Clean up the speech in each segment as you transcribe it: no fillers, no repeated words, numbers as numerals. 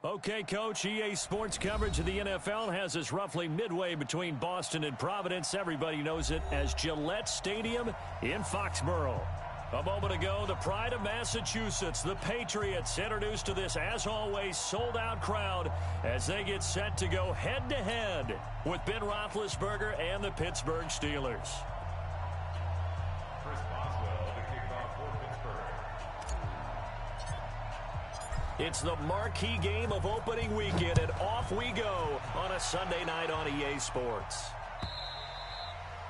Okay, Coach, EA Sports coverage of the NFL has us roughly midway between Boston and Providence. Everybody knows it as Gillette Stadium in Foxborough. A moment ago, the pride of Massachusetts, the Patriots, introduced to this, as always, sold-out crowd as they get set to go head-to-head with Ben Roethlisberger and the Pittsburgh Steelers. It's the marquee game of opening weekend, and off we go on a Sunday night on EA Sports.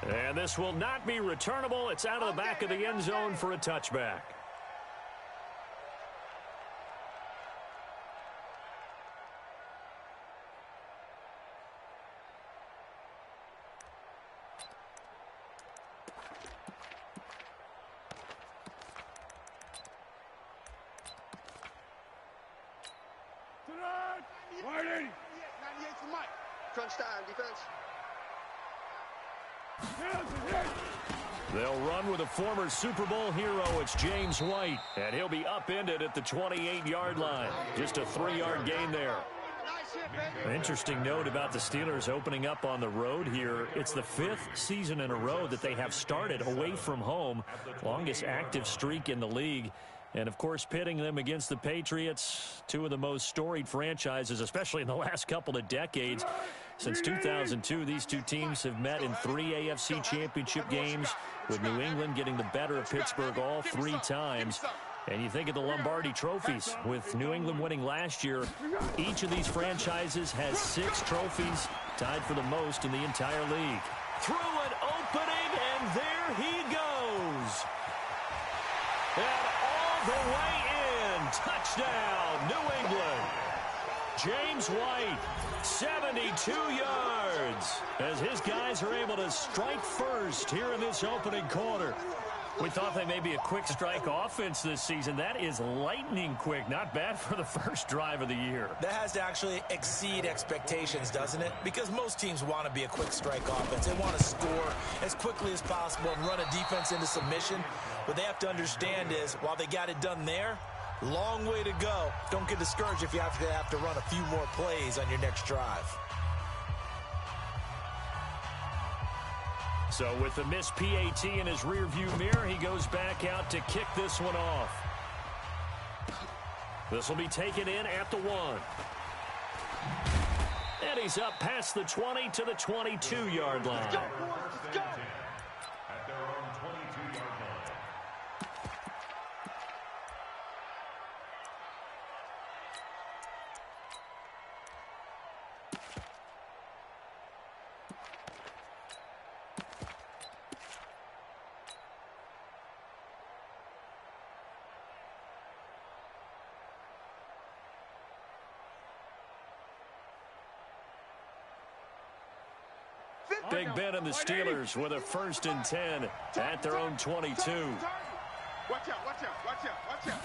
And this will not be returnable. It's out of the back of the end zone for a touchback. Crunch time, defense. They'll run with a former Super Bowl hero. It's James White, and he'll be upended at the 28-yard line. Just a 3-yard gain there. An interesting note about the Steelers opening up on the road here. It's the 5th season in a row that they have started away from home. Longest active streak in the league. And, of course, pitting them against the Patriots, two of the most storied franchises, especially in the last couple of decades. Since 2002, these two teams have met in 3 AFC championship games, with New England getting the better of Pittsburgh all 3 times. And you think of the Lombardi trophies, with New England winning last year. Each of these franchises has 6 trophies, tied for the most in the entire league. Through an opening, and there he goes. And all the way in. Touchdown, New England. James White, 72 yards, as his guys are able to strike first here in this opening quarter. We thought they may be a quick strike offense this season. That is lightning quick. Not bad for the first drive of the year. That has to actually exceed expectations, doesn't it? Because most teams want to be a quick strike offense. They want to score as quickly as possible and run a defense into submission. What they have to understand is, while they got it done there, long way to go. Don't get discouraged if you have to run a few more plays on your next drive. So with the missed PAT in his rearview mirror, he goes back out to kick this one off. This will be taken in at the 1. And he's up past the 20 to the 22-yard line. Let's go, boys. Let's go. At their own 22-yard line. Big Ben and the Steelers with a 1st and 10 at their own 22. Watch out, watch out, watch out, watch out.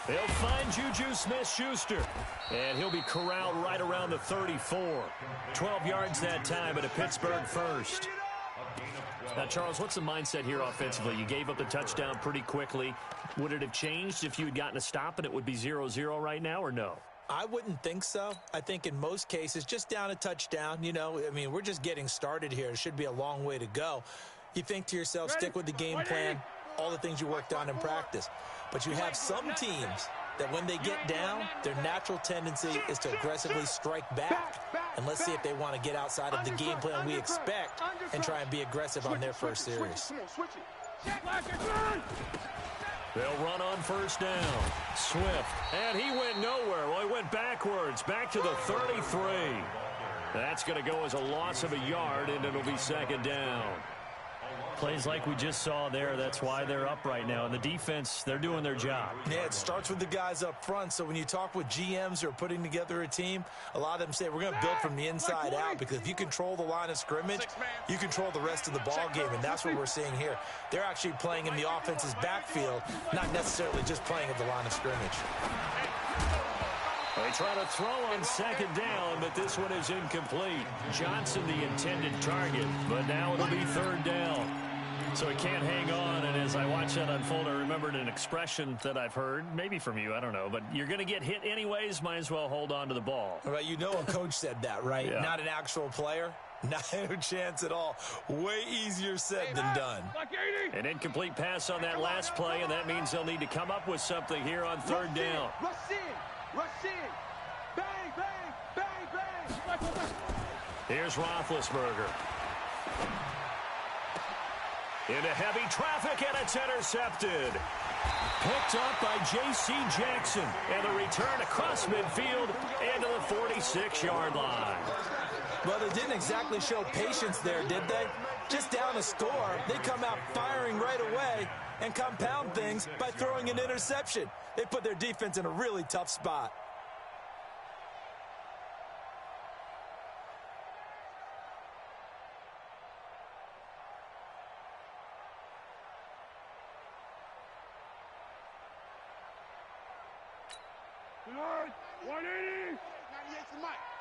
They'll find Juju Smith-Schuster, and he'll be corralled right around the 34. 12 yards that time, but a Pittsburgh first. Now, Charles, what's the mindset here offensively? You gave up the touchdown pretty quickly. Would it have changed if you had gotten a stop and it would be 0-0 right now, or no? I wouldn't think so. I think in most cases, just down a touchdown, you know, I mean, we're just getting started here. It should be a long way to go. You think to yourself, stick with the game plan, all the things you worked on in practice. But you have some teams that when they get down, their natural tendency is to aggressively strike back. And let's see if they want to get outside of the game plan we expect and try and be aggressive on their first series. They'll run on 1st down. Swift. And he went nowhere. Well, he went backwards. Back to the 33. That's going to go as a loss of a yard, and it'll be 2nd down. Plays like we just saw there. That's why they're up right now. And the defense, they're doing their job. Yeah, it starts with the guys up front. So when you talk with GMs who are putting together a team, a lot of them say we're going to build from the inside out, because if you control the line of scrimmage, you control the rest of the ball game, and that's what we're seeing here. They're actually playing in the offense's backfield, not necessarily just playing at the line of scrimmage. They try to throw on 2nd down, but this one is incomplete. Johnson the intended target, but now it'll be 3rd down. So he can't hang on, and as I watch that unfold, I remembered an expression that I've heard, maybe from you, I don't know, but you're going to get hit anyways, might as well hold on to the ball. Well, you know a coach said that, right? Yeah. Not an actual player. Not a chance at all. Way easier said than done. An incomplete pass on that last play, and that means they'll need to come up with something here on third down. Rush in. Rush in. Bang, bang, bang, bang. Here's Roethlisberger. Into heavy traffic, and it's intercepted. Picked up by J.C. Jackson. And the return across midfield into the 46-yard line. Well, they didn't exactly show patience there, did they? Just down a score, they come out firing right away and compound things by throwing an interception. They put their defense in a really tough spot.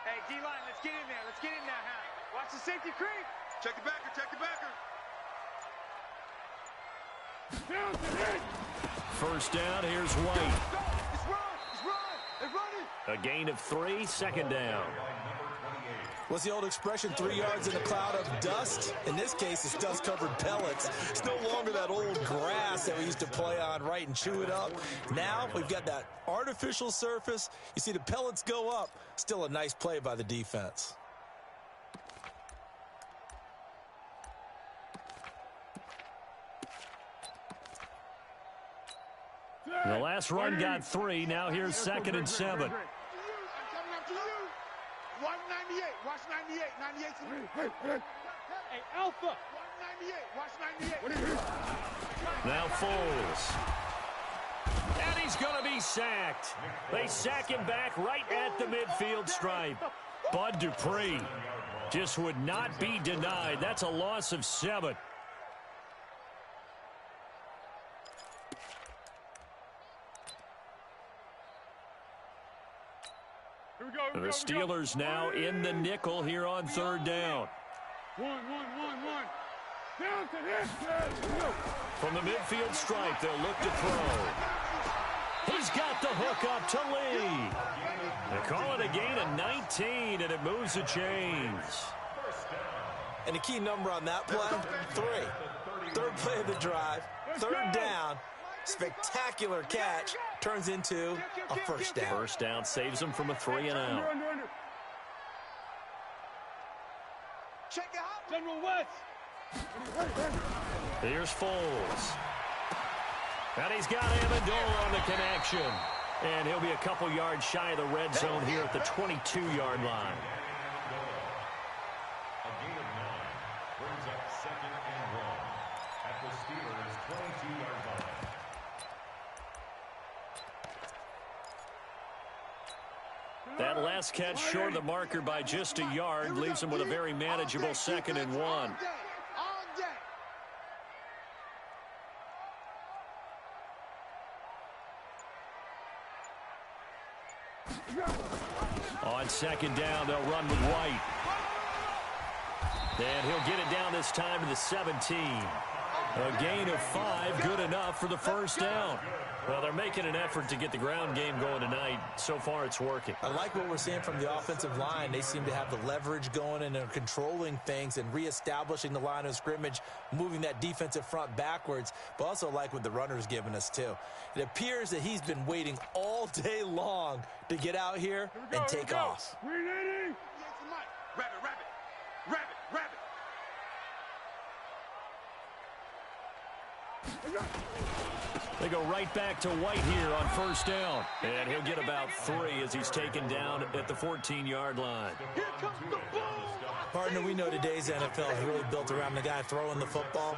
Hey, D-line, let's get in there. Let's get in there, huh? Watch the safety creep. Check the backer, check the backer. First down, here's White. It's run, it's run, it's running. A gain of 3, second down. What's the old expression, 3 yards in a cloud of dust? In this case, it's dust-covered pellets. It's no longer that old grass that we used to play on, right, and chew it up. Now we've got that artificial surface. You see the pellets go up. Still a nice play by the defense. The last run got 3. Now here's 2nd and 7. I'm coming up to you. Watch 98. Watch 98. 98. Hey, Alpha. Watch 98. Watch 98. Now Foles. And he's going to be sacked. They sack him back right at the midfield stripe. Bud Dupree just would not be denied. That's a loss of 7. The Steelers now in the nickel here on third down. One. Down to him. From the midfield stripe, they'll look to throw. He's got the hook up to Lee. They call it a gain of 19, and it moves the chains. And the key number on that play, 3. Third play of the drive, third down. Spectacular catch turns into a first down. First down saves them from a 3-and-out. Check it out. General West. Here's Foles. And he's got Amendola on the connection. And he'll be a couple yards shy of the red zone here at the 22-yard line. A gain of 9 brings up 2nd and 1 at the Steelers' 22-yard line. That last catch short of the marker by just a yard leaves him with a very manageable 2nd and 1. On 2nd down, they'll run with White. And he'll get it down this time to the 17. A gain of 5, good enough for the first down. Well, they're making an effort to get the ground game going tonight. So far, it's working. I like what we're seeing from the offensive line. They seem to have the leverage going and are controlling things and reestablishing the line of scrimmage, moving that defensive front backwards, but also like what the runner's giving us, too. It appears that he's been waiting all day long to get out here and take off. They go right back to White here on first down. And he'll get about 3 as he's taken down at the 14-yard line. Partner, we know today's NFL is really built around the guy throwing the football.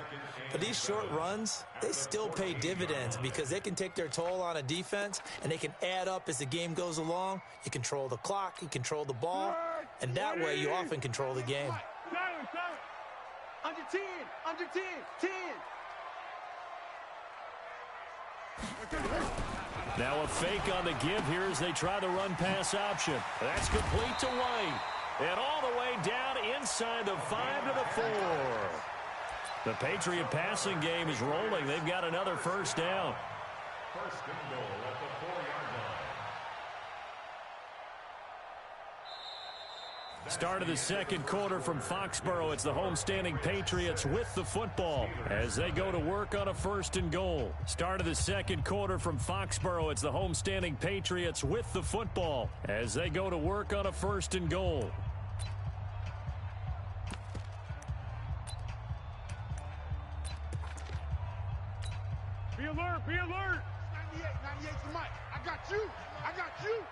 But these short runs, they still pay dividends because they can take their toll on a defense and they can add up as the game goes along. You control the clock, you control the ball, and that way you often control the game. Under 10, under 10, 10. Now a fake on the give here as they try the run-pass option. That's complete to White. And all the way down inside the 5 to the 4. The Patriot passing game is rolling. They've got another first down. First and goal at the 4-yard line. Start of the second quarter from Foxborough. It's the homestanding Patriots with the football as they go to work on a first and goal. Start of the second quarter from Foxborough. It's the homestanding Patriots with the football as they go to work on a first and goal. Be alert, be alert. 98 to Mike. I got you. I got you.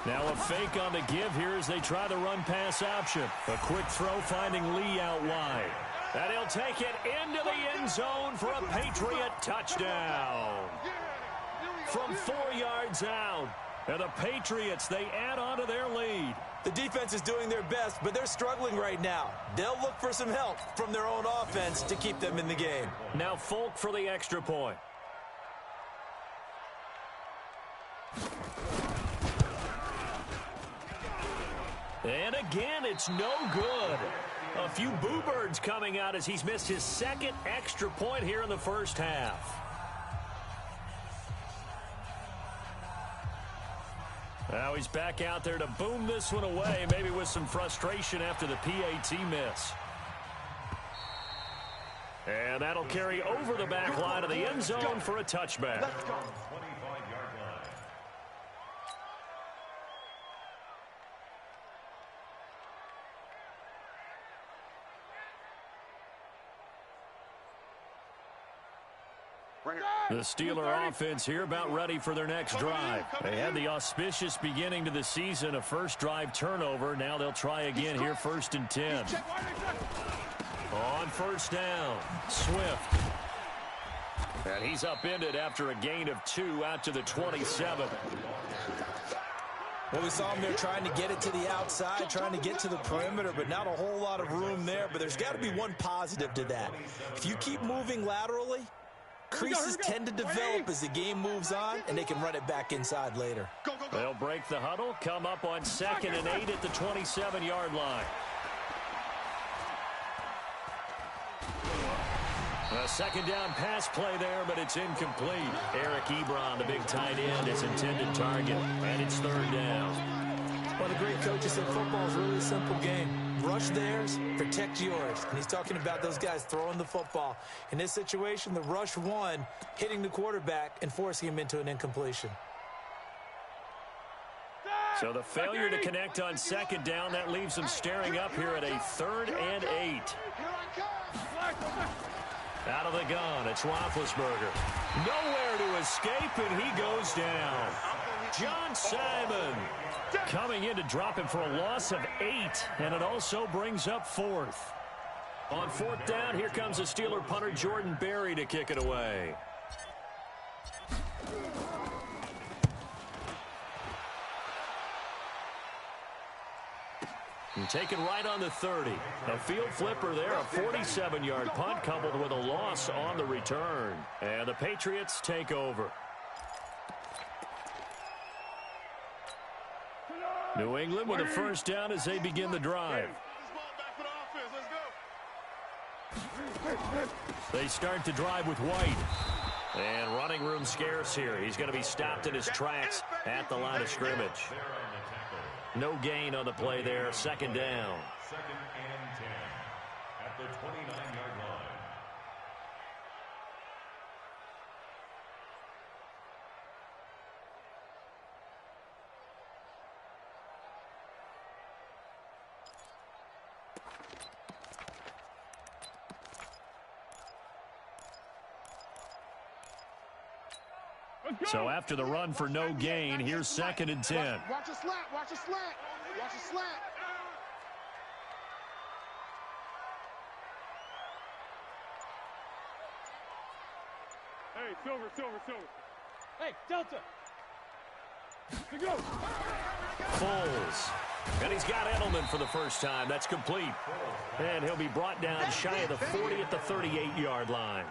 Now a fake on the give here as they try the run-pass option. A quick throw finding Lee out wide. And he'll take it into the end zone for a Patriot touchdown. From 4 yards out. And the Patriots, they add on to their lead. The defense is doing their best, but they're struggling right now. They'll look for some help from their own offense to keep them in the game. Now Folk for the extra point. And again, it's no good. A few boo birds coming out as he's missed his second extra point here in the first half. Now he's back out there to boom this one away, maybe with some frustration after the PAT miss. And that'll carry over the back line of the end zone for a touchback. Let's go. 25-yard line. The Steeler offense here about ready for their next drive. They had the auspicious beginning to the season, a first drive turnover. Now they'll try again here, 1st and 10. On first down, Swift. And he's upended after a gain of 2 out to the 27. Well, we saw him there trying to get it to the outside, trying to get to the perimeter, but not a whole lot of room there. But there's got to be one positive to that. If you keep moving laterally, creases tend to develop as the game moves on, and they can run it back inside later. They'll break the huddle, come up on 2nd and 8 at the 27-yard line. A second down pass play there, but it's incomplete. Eric Ebron, the big tight end, is intended target, and it's 3rd down. One of the great coaches said football is really a simple game. Rush theirs, protect yours. And he's talking about those guys throwing the football. In this situation, the rush one, hitting the quarterback and forcing him into an incompletion. So the failure to connect on 2nd down, that leaves them staring up here at a 3rd and 8. Out of the gun, it's Roethlisberger. Nowhere to escape, and he goes down. John Simon coming in to drop him for a loss of 8, and it also brings up 4th. On 4th down, here comes the Steeler punter Jordan Berry to kick it away. And taken right on the 30. A field flipper there, a 47-yard punt coupled with a loss on the return. And the Patriots take over. New England with a first down as they begin the drive. They start to drive with White. And running room scarce here. He's going to be stopped in his tracks at the line of scrimmage. No gain on the play there. 2nd down. 2nd and 10 at the 29-yard line. So after the run for no gain, here's 2nd and 10. Watch a slant, watch a slant, watch a slant. Hey, Silver. Hey, Delta. Here goes. Foles. And he's got Edelman for the first time. That's complete. And he'll be brought down shy of the 40 at the 38-yard line.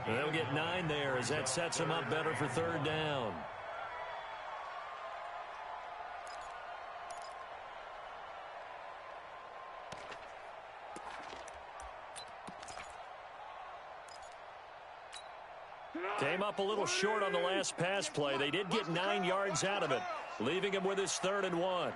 And they'll get 9 there as that sets them up better for 3rd down. Came up a little short on the last pass play. They did get 9 yards out of it, leaving him with his 3rd and 1.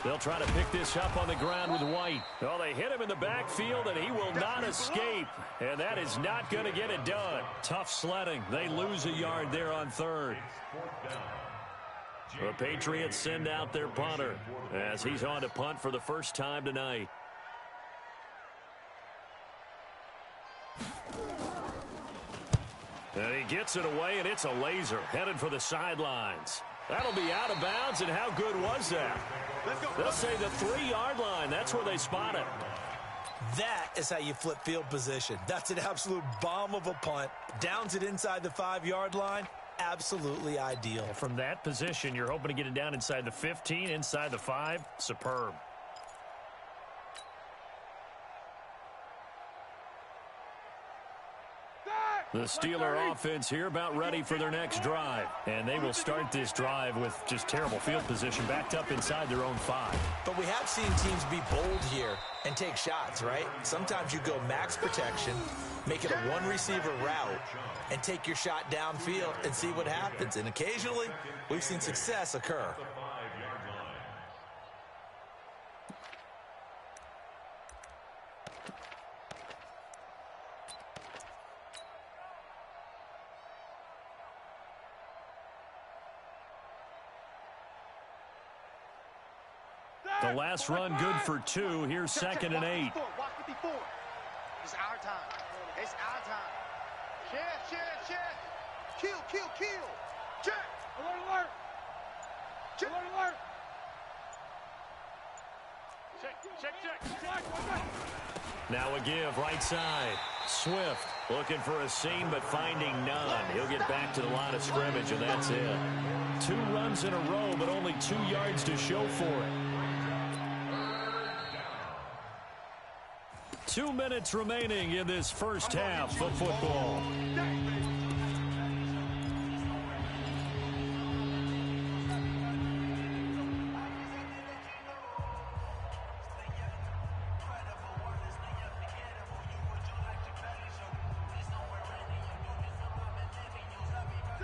They'll try to pick this up on the ground with White. Well, they hit him in the backfield, and he will not escape. And that is not going to get it done. Tough sledding. They lose a yard there on 3rd. The Patriots send out their punter as he's on to punt for the first time tonight. And he gets it away, and it's a laser headed for the sidelines. That'll be out of bounds, and how good was that? They'll say the 3-yard line. That's where they spot it. That is how you flip field position. That's an absolute bomb of a punt. Downs it inside the 5-yard line. Absolutely ideal. From that position, you're hoping to get it down inside the 15, inside the 5. Superb. The Steeler offense here about ready for their next drive. And they will start this drive with just terrible field position backed up inside their own 5. But we have seen teams be bold here and take shots, right? Sometimes you go max protection, make it a 1-receiver route, and take your shot downfield and see what happens. And occasionally, we've seen success occur. The last run good for 2. Here's 2nd and 8. Watch 54. It's our time. It's our time. Share. Kill. Check. Alert. Check. Alert. Check. Now a give right side. Swift looking for a seam but finding none. He'll get back to the line of scrimmage, and that's it. 2 runs in a row, but only 2 yards to show for it. 2 minutes remaining in this first half of football.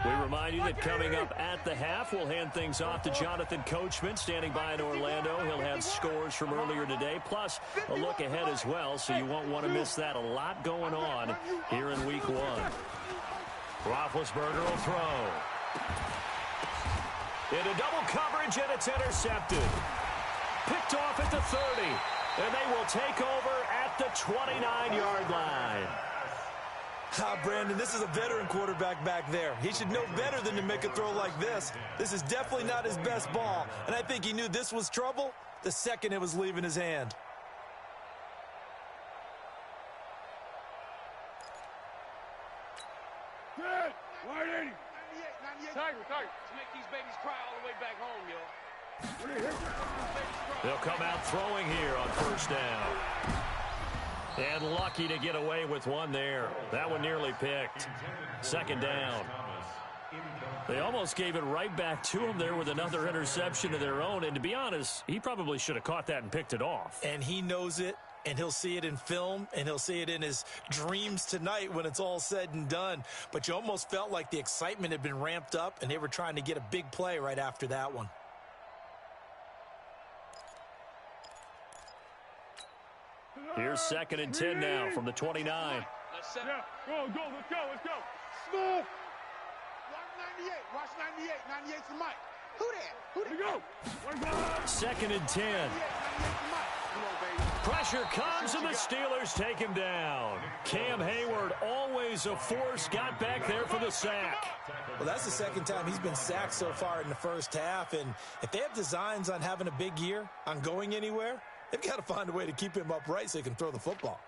We remind you that coming up at the half, we'll hand things off to Jonathan Coachman, standing by in Orlando. He'll have scores from earlier today, plus a look ahead as well, so you won't want to miss that. A lot going on here in Week 1. Roethlisberger will throw. Into double coverage, and it's intercepted. Picked off at the 30, and they will take over at the 29-yard line. Brandon, this is a veteran quarterback back there. He should know better than to make a throw like this. This is definitely not his best ball, and I think he knew this was trouble the second it was leaving his hand. Good. 180. Tiger. Let's make these babies cry all the way back home, yo. They'll come out throwing here on first down. And lucky to get away with one there. That one nearly picked. 2nd down. They almost gave it right back to him there with another interception of their own. And to be honest, he probably should have caught that and picked it off. And he knows it, and he'll see it in film, and he'll see it in his dreams tonight when it's all said and done. But you almost felt like the excitement had been ramped up, and they were trying to get a big play right after that one. Here's 2nd and 10 now from the 29. Let's go. Smooth. 198. Watch 98. 98's the mic. Who there? Go. 2nd and 10. Pressure comes, and the Steelers take him down. Cam Hayward, always a force, got back there for the sack. Well, that's the 2nd time he's been sacked so far in the first half, and if they have designs on having a big year, on going anywhere, they've got to find a way to keep him upright so he can throw the football.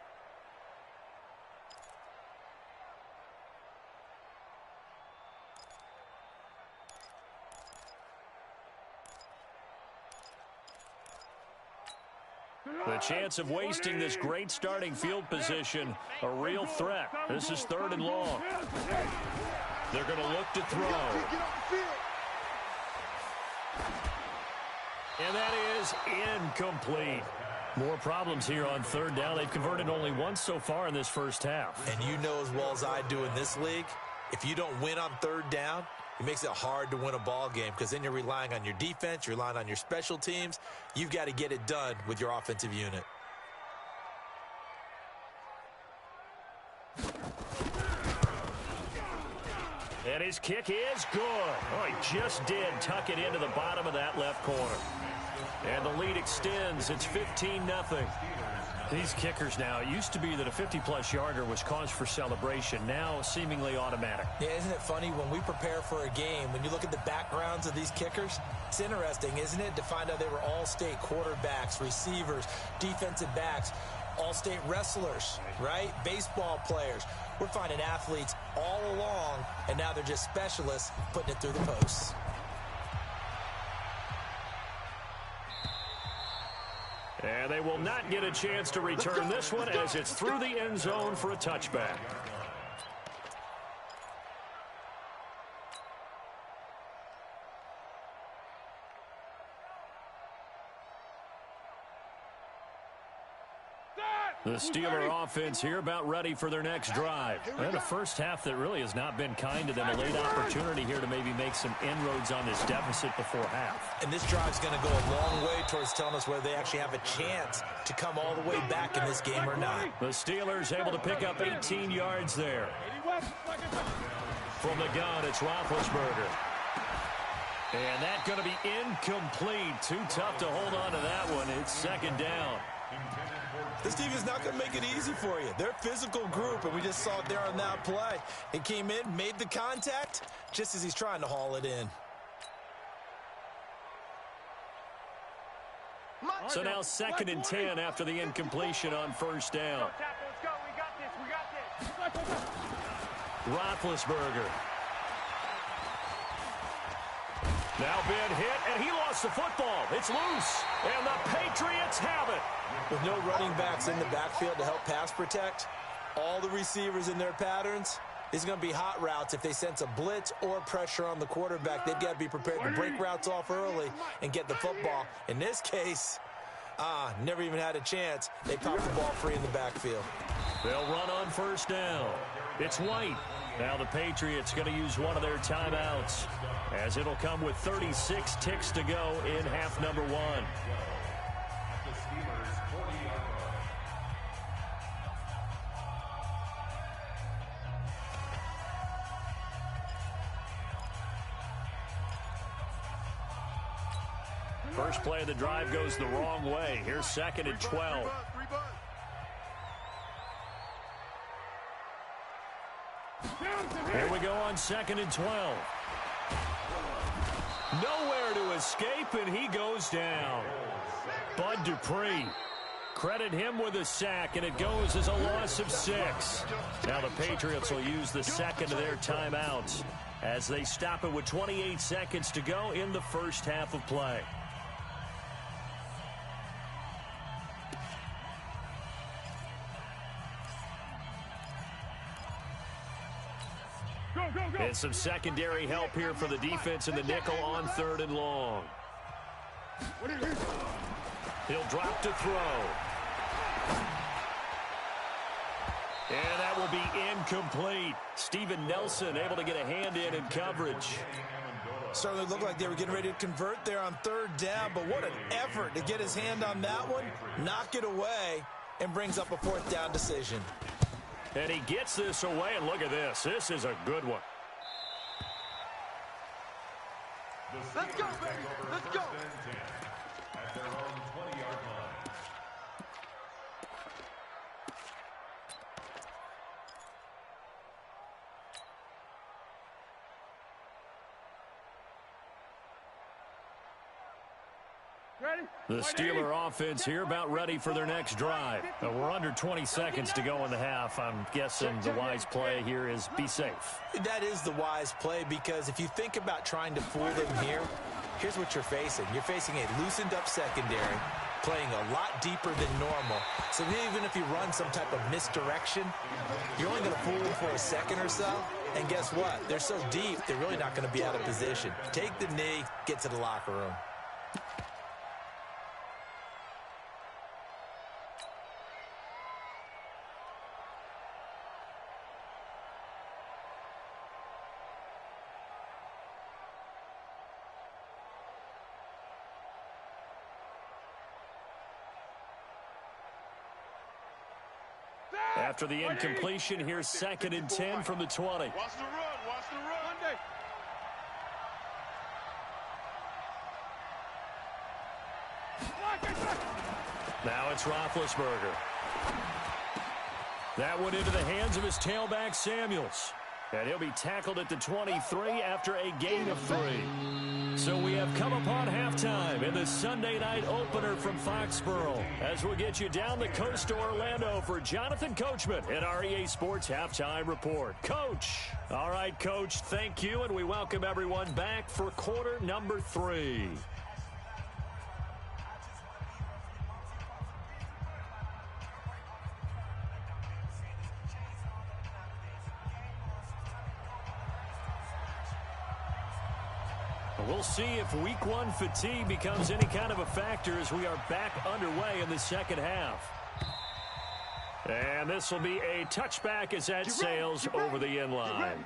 The chance of wasting this great starting field position, a real threat. This is 3rd and long. They're going to look to throw. And that is incomplete. More problems here on third down. They've converted only once so far in this first half. And you know as well as I do in this league, if you don't win on third down, it makes it hard to win a ball game because then you're relying on your defense, you're relying on your special teams. You've got to get it done with your offensive unit. And his kick is good. Oh, he just did tuck it into the bottom of that left corner. And the lead extends. It's 15-0. These kickers now, it used to be that a 50-plus yarder was cause for celebration. Now seemingly automatic. Yeah, isn't it funny when we prepare for a game, when you look at the backgrounds of these kickers, it's interesting, isn't it, to find out they were all-state quarterbacks, receivers, defensive backs, all-state wrestlers, right? Baseball players. We're finding athletes all along, and now they're just specialists putting it through the posts. And they will not get a chance to return this one as it's through the end zone for a touchback. The Steeler offense here about ready for their next drive. And a first half that really has not been kind to them. A late opportunity here to maybe make some inroads on this deficit before half. And this drive's going to go a long way towards telling us whether they actually have a chance to come all the way back in this game or not. The Steelers able to pick up 18 yards there. From the gun, it's Roethlisberger. And that's going to be incomplete. Too tough to hold on to that one. It's second down. This team is not going to make it easy for you. They're a physical group, and we just saw it there on that play. He came in, made the contact, just as he's trying to haul it in. So now 2nd and 10 after the incompletion on first down. Let's go. We got this. Roethlisberger. Now been hit, and he lost the football. It's loose, and the Patriots have it. With no running backs in the backfield to help pass protect, all the receivers in their patterns, it's going to be hot routes. If they sense a blitz or pressure on the quarterback, they've got to be prepared to break routes off early and get the football. In this case, never even had a chance. They popped the ball free in the backfield. They'll run on first down. It's White. Now the Patriots going to use one of their timeouts, as it'll come with 36 ticks to go in half number one. First play of the drive goes the wrong way. Here's 2nd and 12. Here we go on 2nd and 12. Nowhere to escape, and he goes down. Bud Dupree. Credit him with a sack, and it goes as a loss of 6. Now the Patriots will use the second of their timeouts as they stop it with 28 seconds to go in the first half of play. And some secondary help here for the defense in the nickel on 3rd and long. He'll drop to throw. And that will be incomplete. Steven Nelson able to get a hand in coverage. Certainly looked like they were getting ready to convert there on 3rd down, but what an effort to get his hand on that one, knock it away, and brings up a 4th down decision. And he gets this away, and look at this. This is a good one. Let's go, baby. Let's go. At their own 20-yard line. The Steeler offense here about ready for their next drive. We're under 20 seconds to go in the half. I'm guessing the wise play here is be safe. That is the wise play, because if you think about trying to fool them here, here's what you're facing. You're facing a loosened up secondary, playing a lot deeper than normal. So even if you run some type of misdirection, you're only going to fool them for a second or so. And guess what? They're so deep, they're really not going to be out of position. Take the knee, get to the locker room. After the incompletion, here's 2nd and 10 from the 20. Watch the run. Watch the run. Now it's Roethlisberger. That went into the hands of his tailback, Samuels. And he'll be tackled at the 23 after a gain of 3. So we have come upon halftime in the Sunday night opener from Foxborough as we'll get you down the coast to Orlando for Jonathan Coachman at our EA Sports Halftime Report. Coach. All right, Coach, thank you, and we welcome everyone back for quarter number 3. We'll see if week 1 fatigue becomes any kind of a factor as we are back underway in the second half. And this will be a touchback as that sails over the end line.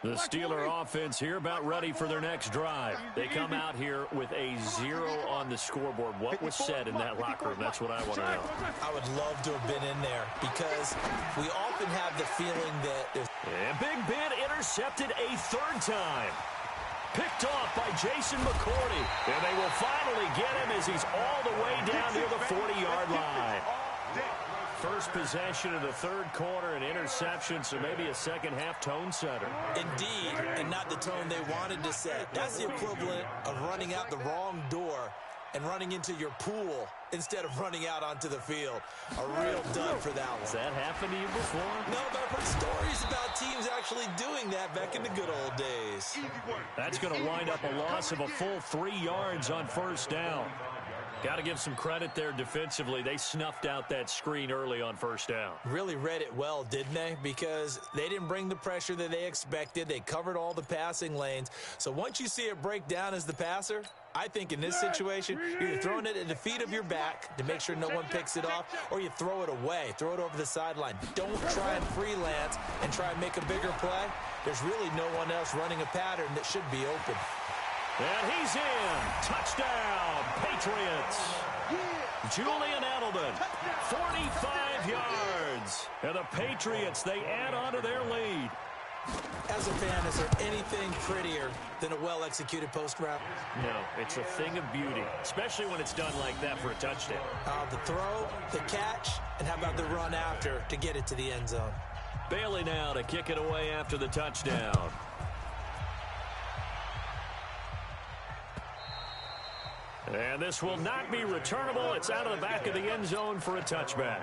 The Steeler offense here about ready for their next drive. They come out here with a 0 on the scoreboard. What was said in that locker room? That's what I want to know. I would love to have been in there because we often have the feeling that... And Big Ben intercepted a 3rd time. Picked off by Jason McCourty. And they will finally get him as he's all the way down near the 40-yard line. First possession of the 3rd quarter, an interception, so maybe a second-half tone setter. Indeed, and not the tone they wanted to set. That's the equivalent of running out the wrong door and running into your pool instead of running out onto the field. A real dud for that one. Has that happened to you before? No, but I've heard stories about teams actually doing that back in the good old days. That's going to wind up a loss of a full 3 yards on 1st down. Got to give some credit there defensively. They snuffed out that screen early on 1st down. Really read it well, didn't they? Because they didn't bring the pressure that they expected. They covered all the passing lanes. So once you see it break down as the passer, I think in this situation, you're either throwing it at the feet of your back to make sure no one picks it off, or you throw it away, throw it over the sideline. Don't try and freelance and try and make a bigger play. There's really no one else running a pattern that should be open. And he's in. Touchdown, Patriots. Julian Edelman, 45 yards. And the Patriots, they add on to their lead. As a fan, is there anything prettier than a well-executed post route? No, it's a thing of beauty, especially when it's done like that for a touchdown. The throw, the catch, and how about the run after to get it to the end zone? Bailey now to kick it away after the touchdown. And this will not be returnable. It's out of the back of the end zone for a touchback.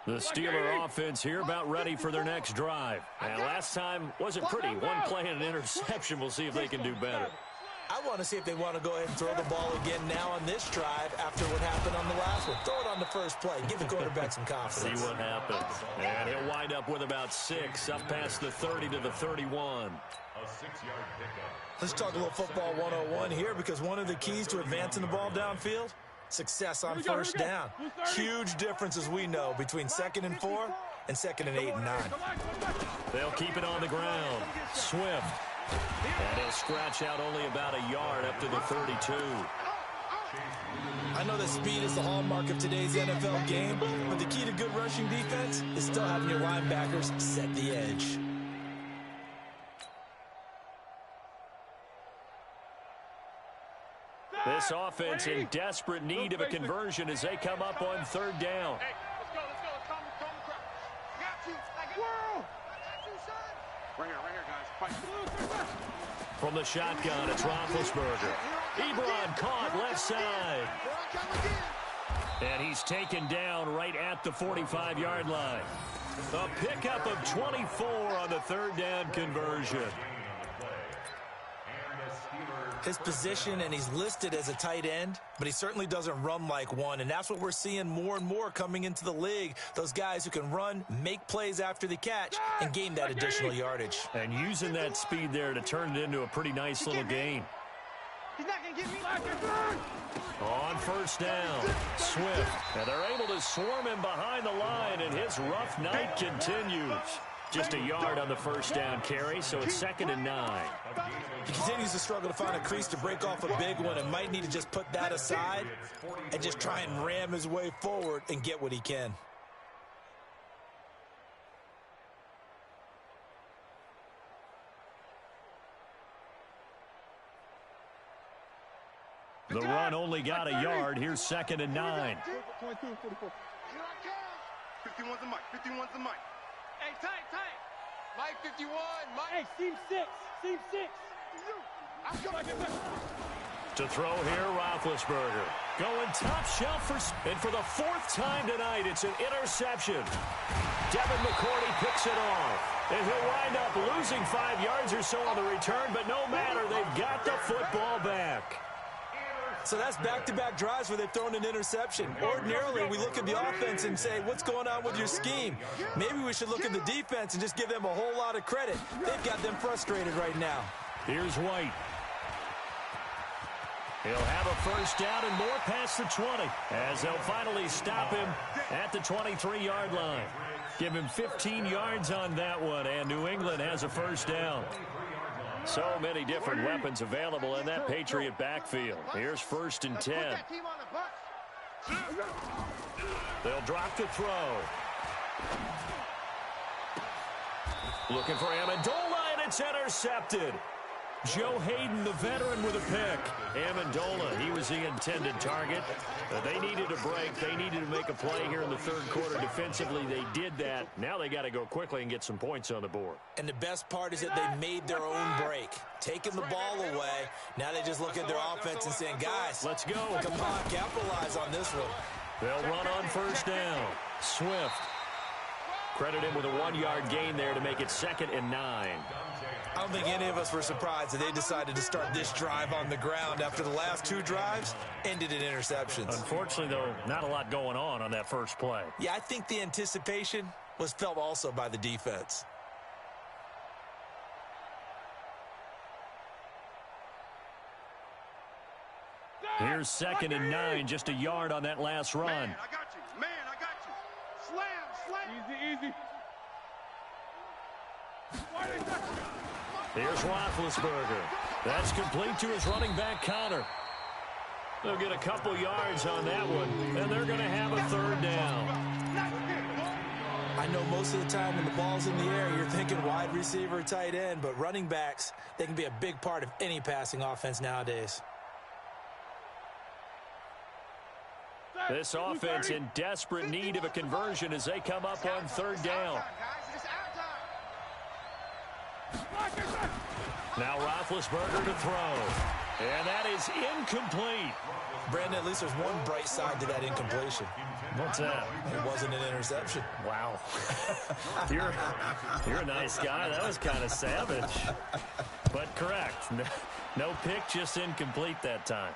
The Steeler offense here about ready for their next drive. And last time wasn't pretty. One play and an interception. We'll see if they can do better. I want to see if they want to go ahead and throw the ball again now on this drive after what happened on the last one. Throw it on the first play. Give the quarterback some confidence. See what happens. And he'll wind up with about 6 up past the 30 to the 31. A 6-yard pickup. Let's talk a little football 101 here, because one of the keys to advancing the ball downfield, success on 1st down. Huge difference, as we know, between 2nd and 4 and 2nd and 8 and 9. They'll keep it on the ground. Swift. And he'll scratch out only about a yard up to the 32. I know that speed is the hallmark of today's NFL game, but the key to good rushing defense is still having your linebackers set the edge. This offense in desperate need of a conversion as they come up on 3rd down. Hey, let's go. Calm the crowd. Got you. Whoa. I got you, son. Right here, guys. Fight. From the shotgun, it's Roethlisberger. Ebron caught left side. And he's taken down right at the 45-yard line. A pickup of 24 on the 3rd down conversion. And the Steelers His position, and he's listed as a tight end, but he certainly doesn't run like one, and that's what we're seeing more and more coming into the league. Those guys who can run, make plays after the catch, and gain that additional yardage. And using that speed there to turn it into a pretty nice little gain. He's not going to get me. On first down, Swift. And they're able to swarm him behind the line, and his rough night continues. Just a yard on the first down carry, so it's 2nd and 9. He continues to struggle to find a crease to break off a big one and might need to just put that aside and just try and ram his way forward and get what he can. The run only got a yard. Here's 2nd and 9. 51's the mic. 51's the mic. Hey, tight. Mike 51. Mike. Hey, seam 6. Seam 6. I'm coming. To throw here, Roethlisberger. Going top shelf and for the 4th time tonight, it's an interception. Devin McCourty picks it off. And he'll wind up losing 5 yards or so on the return, but no matter, they've got the football back. So that's back-to-back drives where they've thrown an interception. Ordinarily, we look at the offense and say, what's going on with your scheme? Maybe we should look at the defense and just give them a whole lot of credit. They've got them frustrated right now. Here's White. He'll have a first down and more past the 20 as they'll finally stop him at the 23-yard line. Give him 15 yards on that one, and New England has a first down. So many different weapons available in that Patriot backfield. Here's 1st and 10. They'll drop to throw. Looking for Amendola, and it's intercepted. Joe Hayden, the veteran, with a pick. Amendola, he was the intended target. They needed a break. They needed to make a play here in the 3rd quarter. Defensively, they did that. Now they got to go quickly and get some points on the board. And the best part is that they made their own break. Taking the ball away. Now they just look at their offense and saying, guys, let's go. Come on, capitalize on this one. They'll run on first down. Swift. Credit him with a 1-yard gain there to make it 2nd and 9. I don't think any of us were surprised that they decided to start this drive on the ground after the last 2 drives ended in interceptions. Unfortunately, though, not a lot going on that first play. Yeah, I think the anticipation was felt also by the defense. Here's 2nd and 9, just a yard on that last run. Man, I got you. Man, I got you. Slam. Easy. Here's Roethlisberger. That's complete to his running back, Connor. They'll get a couple yards on that one, and they're going to have a 3rd down. I know most of the time when the ball's in the air, you're thinking wide receiver, tight end, but running backs, they can be a big part of any passing offense nowadays. This offense in desperate need of a conversion as they come up on 3rd down. Now Roethlisberger to throw. And that is incomplete. Brandon, at least there's one bright side to that incompletion. What's that? It wasn't an interception. Wow. You're a nice guy. That was kind of savage. But correct. No pick, just incomplete that time.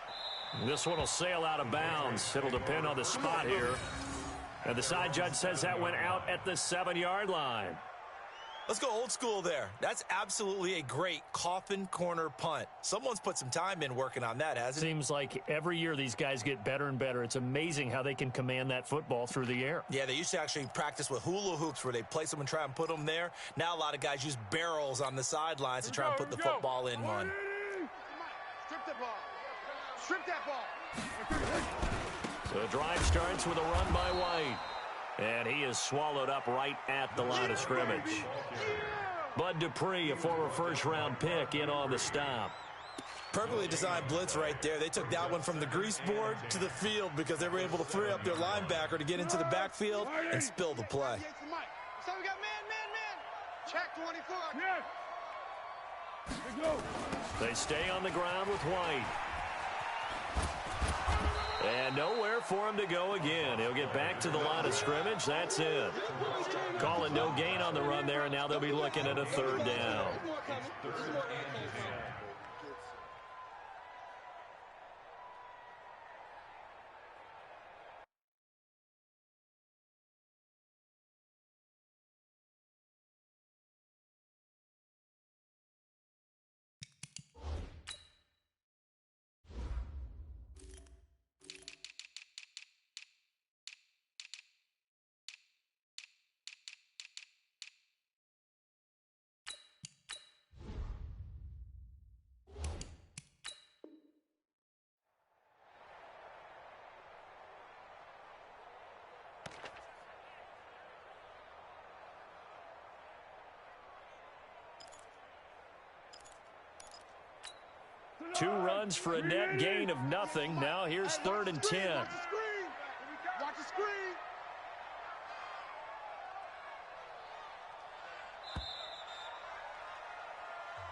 This one will sail out of bounds. It'll depend on the spot here. And the side judge says that went out at the 7-yard line. Let's go old school there. That's absolutely a great coffin corner punt. Someone's put some time in working on that, hasn't it? Seems like every year these guys get better and better. It's amazing how they can command that football through the air. Yeah, they used to actually practice with hula hoops where they place them and try and put them there. Now a lot of guys use barrels on the sidelines to try and put the football in one. Strip the ball. Strip that ball. So the drive starts with a run by White. And he is swallowed up right at the line of scrimmage. Bud Dupree, a former first-round pick, in on the stop. Perfectly designed blitz right there. They took that one from the grease board to the field because they were able to free up their linebacker to get into the backfield and spill the play. So we got man. Check 24. They stay on the ground with White. And nowhere for him to go again. He'll get back to the line of scrimmage. That's it. Calling no gain on the run there, and now they'll be looking at a 3rd down. 2 runs for a net gain of nothing. Now here's 3rd and 10. Watch the screen.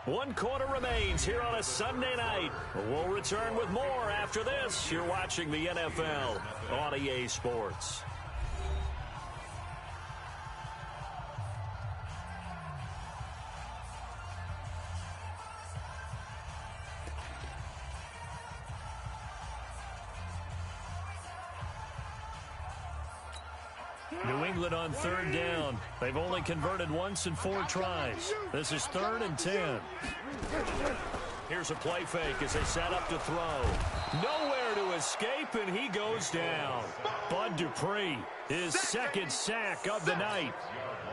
One quarter remains here on a Sunday night. We'll return with more after this. You're watching the NFL on EA Sports. New England on 3rd down. They've only converted once in 4 tries. This is 3rd and 10. Here's a play fake as they set up to throw. Nowhere to escape, and he goes down. Bud Dupree, his 2nd sack of the night.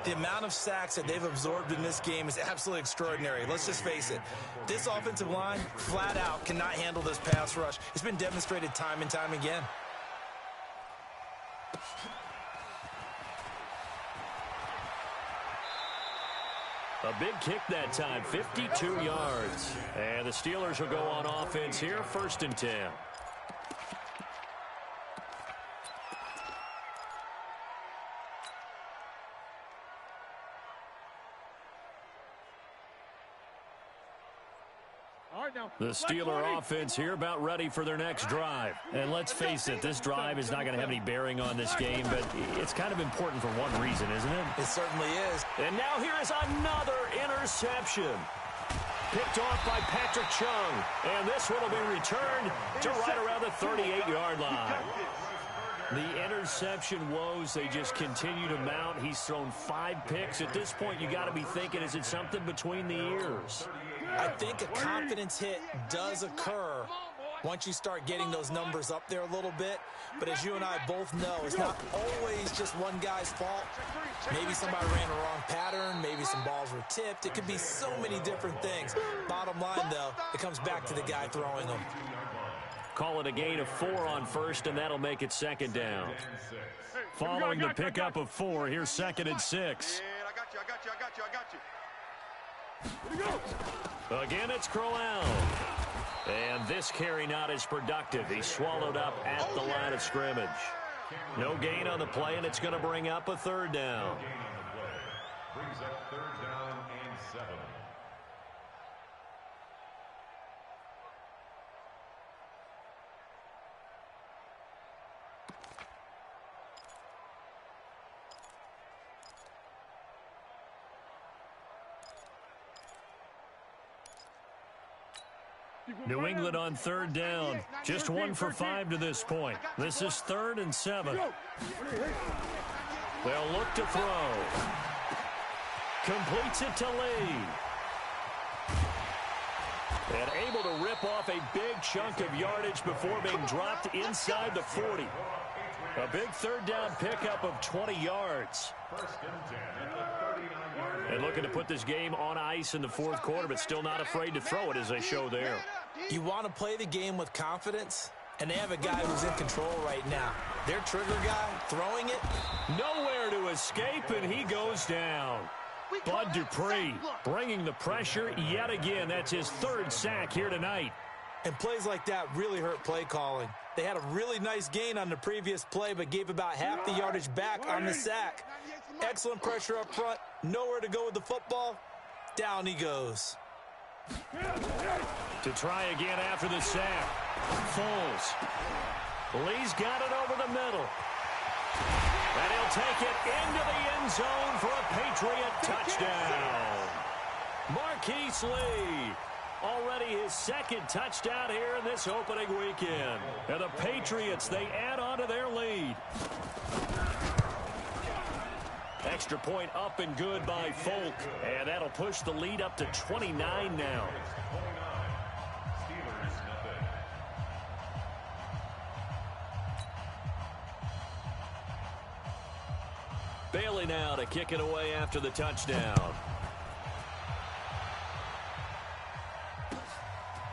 The amount of sacks that they've absorbed in this game is absolutely extraordinary. Let's just face it. This offensive line, flat out, cannot handle this pass rush. It's been demonstrated time and time again. A big kick that time, 52 yards. And the Steelers will go on offense here, 1st and 10. The Steeler offense here about ready for their next drive. And let's face it, this drive is not going to have any bearing on this game, but it's kind of important for one reason, isn't it? It certainly is. And now here is another interception. Picked off by Patrick Chung. And this one will be returned to right around the 38-yard line. The interception woes, they just continue to mount. He's thrown 5 picks. At this point, you got to be thinking, is it something between the ears? I think a confidence hit does occur once you start getting those numbers up there a little bit. But as you and I both know, it's not always just one guy's fault. Maybe somebody ran a wrong pattern. Maybe some balls were tipped. It could be so many different things. Bottom line, though, it comes back to the guy throwing them. Call it a gain of 4 on 1st, and that'll make it 2nd down. Following the pickup of 4, here's 2nd and 6. Again, it's Crowell. And this carry not as productive. He's swallowed up at the line of scrimmage. No gain on the play, and it's going to bring up a 3rd down. Brings up 3rd down and 7. New England on 3rd down. Just 1 for 5 to this point. This is 3rd and 7. They'll look to throw. Completes it to Lee. And able to rip off a big chunk of yardage before being dropped inside the 40. A big 3rd down pickup of 20 yards. And looking to put this game on ice in the 4th quarter, but still not afraid to throw it as they show there. You want to play the game with confidence, and they have a guy who's in control right now. Their trigger guy throwing it. Nowhere to escape, and he goes down. Bud Dupree bringing the pressure yet again. That's his 3rd sack here tonight. And plays like that really hurt play calling. They had a really nice gain on the previous play, but gave about half the yardage back on the sack. Excellent pressure up front. Nowhere to go with the football. Down he goes. To try again after the sack. Foles. Lee's got it over the middle. And he'll take it into the end zone for a Patriot touchdown. Marquise Lee. Already his 2nd touchdown here in this opening weekend. And the Patriots, they add on to their lead. Extra point up and good by Folk. And that'll push the lead up to 29 now. Bailey now to kick it away after the touchdown.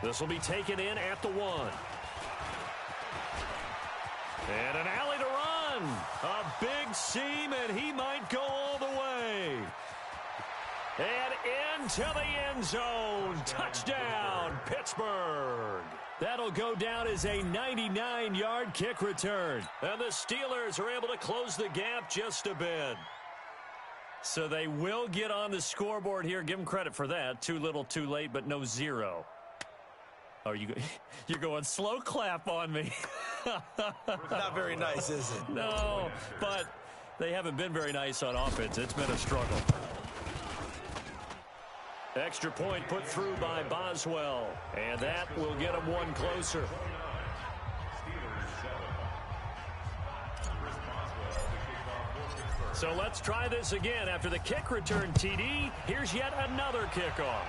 This will be taken in at the 1. And an alley to run. A big seam, and he might go all the way. And into the end zone. Touchdown, Pittsburgh. That'll go down as a 99-yard kick return. And the Steelers are able to close the gap just a bit. So they will get on the scoreboard here. Give them credit for that. Too little, too late, but no zero. Oh, you're going slow clap on me. Not very nice, is it? No, but they haven't been very nice on offense. It's been a struggle. Extra point put through by Boswell, and that will get them one closer. So let's try this again. After the kick return TD, here's yet another kickoff.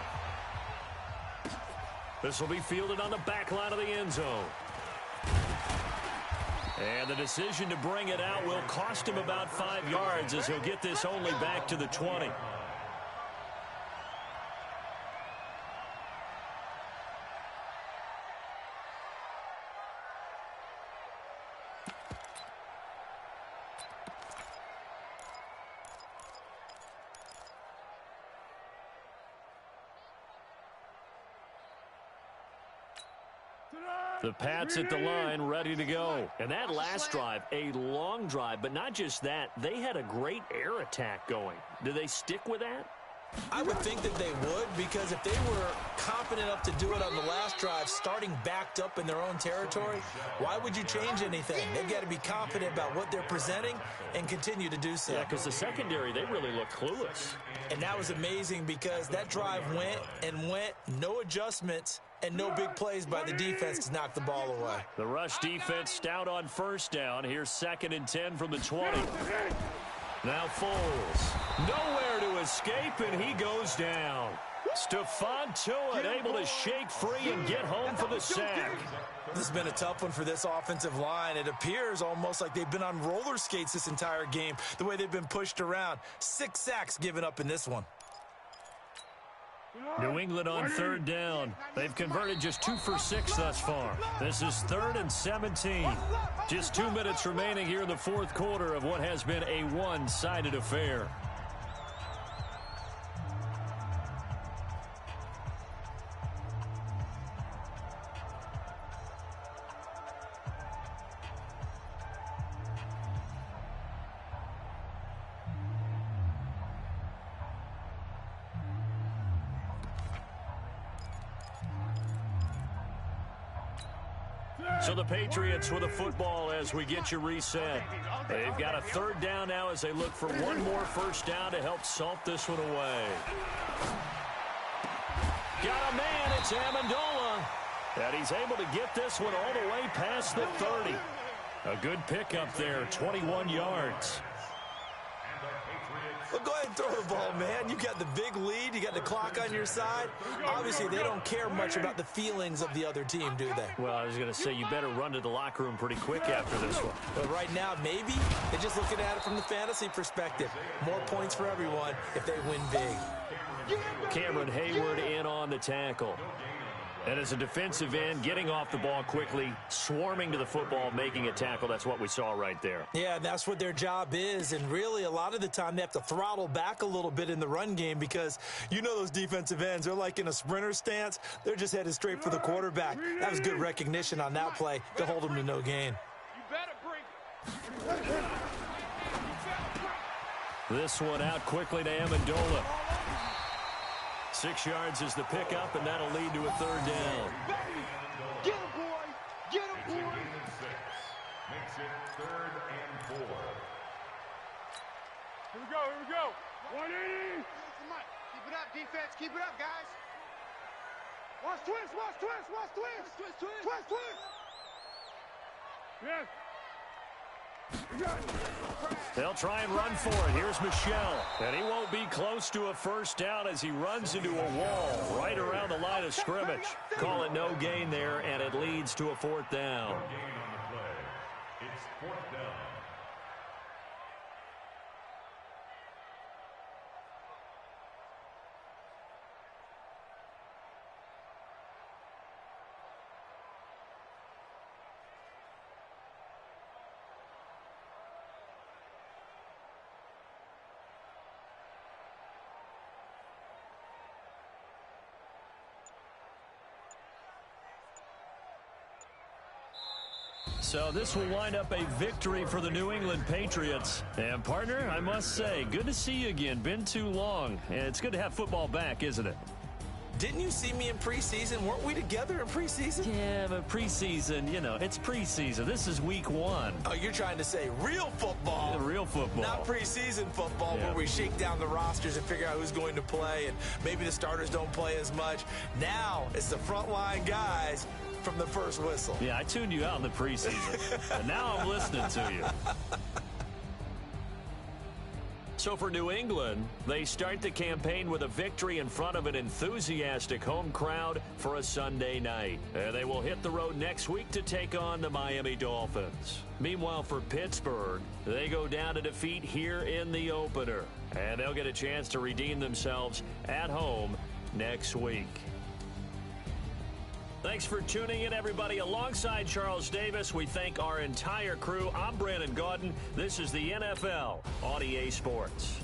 This will be fielded on the back line of the end zone. And the decision to bring it out will cost him about 5 yards as he'll get this only back to the 20. The Pats at the line, ready to go. And that last drive, a long drive, but not just that. They had a great air attack going. Do they stick with that? I would think that they would, because if they were confident enough to do it on the last drive, starting backed up in their own territory, why would you change anything? They've got to be confident about what they're presenting and continue to do so. Yeah, because the secondary, they really looked clueless. And that was amazing because that drive went and went, no adjustments, and no big plays by the defense to knock the ball away. The rush defense stout on first down. Here's 2nd and 10 from the 20. Now Foles. Nowhere to escape, and he goes down. Stephon Tuitt able to shake free and get home for the sack. This has been a tough one for this offensive line. It appears almost like they've been on roller skates this entire game, the way they've been pushed around. 6 sacks given up in this one. New England on 3rd down. They've converted just 2 for 6 thus far. This is 3rd and 17. Just 2 minutes remaining here in the 4th quarter of what has been a one-sided affair. So the Patriots with a football as we get you reset. They've got a 3rd down now as they look for one more first down to help salt this one away. Got a man, it's Amendola. And he's able to get this one all the way past the 30. A good pickup there, 21 yards. Well, go ahead and throw the ball, man. You got the big lead. You got the clock on your side. Obviously, they don't care much about the feelings of the other team, do they? Well, I was going to say, you better run to the locker room pretty quick after this one. But right now, maybe they're just looking at it from the fantasy perspective. More points for everyone if they win big. Cameron Hayward in on the tackle. And as a defensive end, getting off the ball quickly, swarming to the football, making a tackle, that's what we saw right there. Yeah, that's what their job is. And really, a lot of the time, they have to throttle back a little bit in the run game because you know those defensive ends, they're like in a sprinter stance. They're just headed straight for the quarterback. That was good recognition on that play to hold them to no gain. This one out quickly to Amendola. 6 yards is the pickup, and that'll lead to a 3rd down. Get him, boy! Get him, boy! Makes it 3rd and 4. Here we go! 180! Keep it up, defense. Keep it up, guys. Watch twist! Twist! Yes! They'll try and run for it. Here's Michel. And he won't be close to a first down as he runs into a wall right around the line of scrimmage. Call it no gain there, and it leads to a 4th down. No gain on the play. It's 4th down. So this will wind up a victory for the New England Patriots. And, partner, I must say, good to see you again. Been too long. And it's good to have football back, isn't it? Didn't you see me in preseason? Weren't we together in preseason? Yeah, but preseason, you know, it's preseason. This is week 1. Oh, you're trying to say real football. Yeah, real football. Not preseason football where we shake down the rosters and figure out who's going to play, and maybe the starters don't play as much. Now it's the frontline guys from the first whistle. Yeah, I tuned you out in the preseason. And now I'm listening to you. So for New England, they start the campaign with a victory in front of an enthusiastic home crowd for a Sunday night. And they will hit the road next week to take on the Miami Dolphins. Meanwhile, for Pittsburgh, they go down to defeat here in the opener. And they'll get a chance to redeem themselves at home next week. Thanks for tuning in, everybody. Alongside Charles Davis, we thank our entire crew. I'm Brandon Gaudin. This is the NFL on EA Sports.